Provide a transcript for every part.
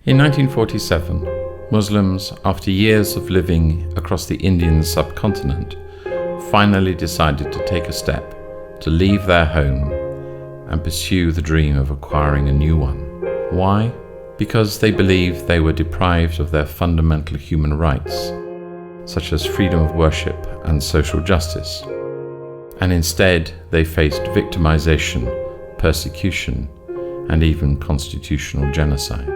In 1947, Muslims, after years of living across the Indian subcontinent, finally decided to take a step to leave their home and pursue the dream of acquiring a new one. Why? Because they believed they were deprived of their fundamental human rights, such as freedom of worship and social justice, and instead they faced victimization, persecution, and even constitutional genocide.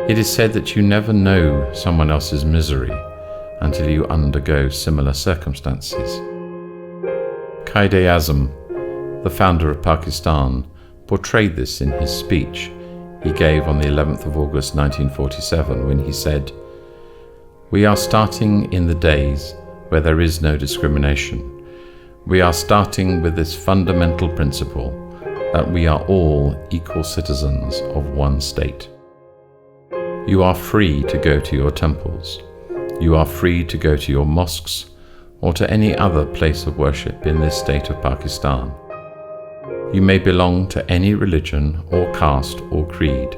It is said that you never know someone else's misery until you undergo similar circumstances. Quaid-e-Azam, the founder of Pakistan, portrayed this in his speech he gave on the 11th of August 1947 when he said, "We are starting in the days where there is no discrimination. We are starting with this fundamental principle that we are all equal citizens of one state. You are free to go to your temples. You are free to go to your mosques or to any other place of worship in this state of Pakistan. You may belong to any religion or caste or creed.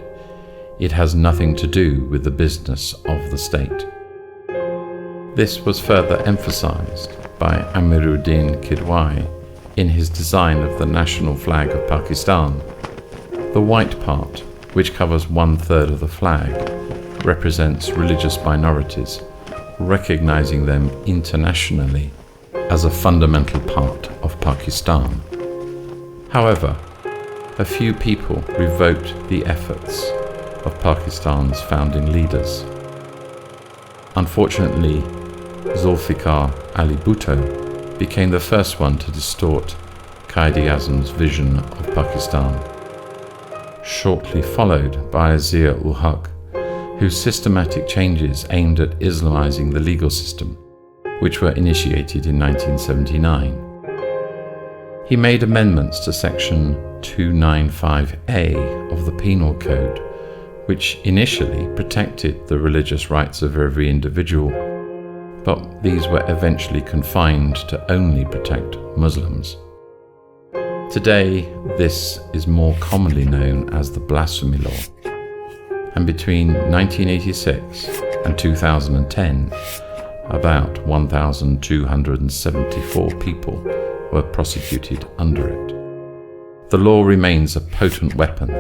It has nothing to do with the business of the state." This was further emphasized by Amiruddin Kidwai in his design of the national flag of Pakistan. The white part, which covers 1/3 of the flag, represents religious minorities, recognizing them internationally as a fundamental part of Pakistan. However, a few people revoked the efforts of Pakistan's founding leaders. Unfortunately, Zulfiqar Ali Bhutto became the first one to distort Quaid-e-Azam's vision of Pakistan, shortly followed by Zia Ul Haq, whose systematic changes aimed at Islamizing the legal system, which were initiated in 1979. He made amendments to Section 295A of the Penal Code, which initially protected the religious rights of every individual, but these were eventually confined to only protect Muslims. Today, this is more commonly known as the Blasphemy Law, and between 1986 and 2010, about 1,274 people were prosecuted under it. The law remains a potent weapon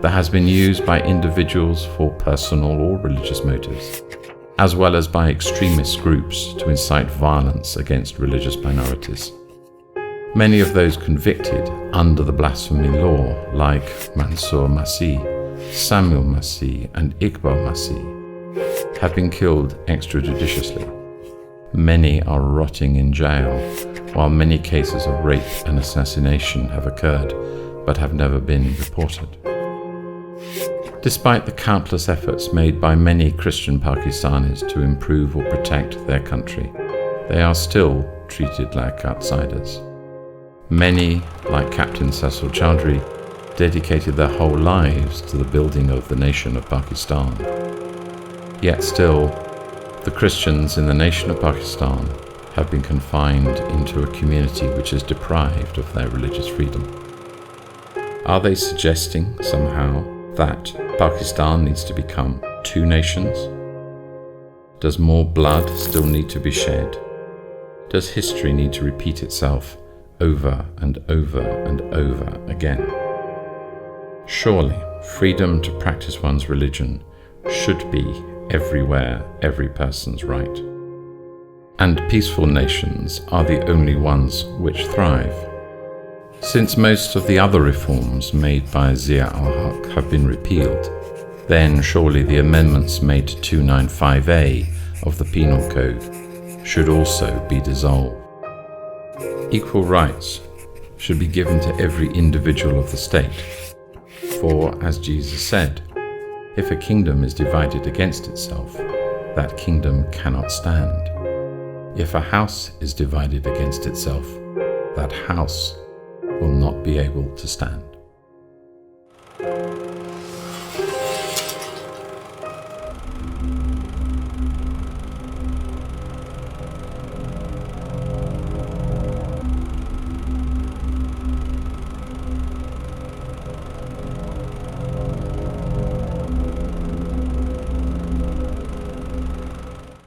that has been used by individuals for personal or religious motives, as well as by extremist groups to incite violence against religious minorities. Many of those convicted under the blasphemy law, like Mansoor Masih, Samuel Masih, and Iqbal Masih, have been killed extrajudiciously. Many are rotting in jail, while many cases of rape and assassination have occurred but have never been reported. Despite the countless efforts made by many Christian Pakistanis to improve or protect their country, they are still treated like outsiders. Many, like Captain Cecil Chowdhury, dedicated their whole lives to the building of the nation of Pakistan. Yet still, the Christians in the nation of Pakistan have been confined into a community which is deprived of their religious freedom. Are they suggesting somehow that Pakistan needs to become two nations? Does more blood still need to be shed? Does history need to repeat itself over and over and over again? Surely, freedom to practice one's religion should be everywhere, every person's right. And peaceful nations are the only ones which thrive. Since most of the other reforms made by Zia Ul Haq have been repealed, then surely the amendments made to 295A of the Penal Code should also be dissolved. Equal rights should be given to every individual of the state. For, as Jesus said, if a kingdom is divided against itself, that kingdom cannot stand. If a house is divided against itself, that house will not be able to stand.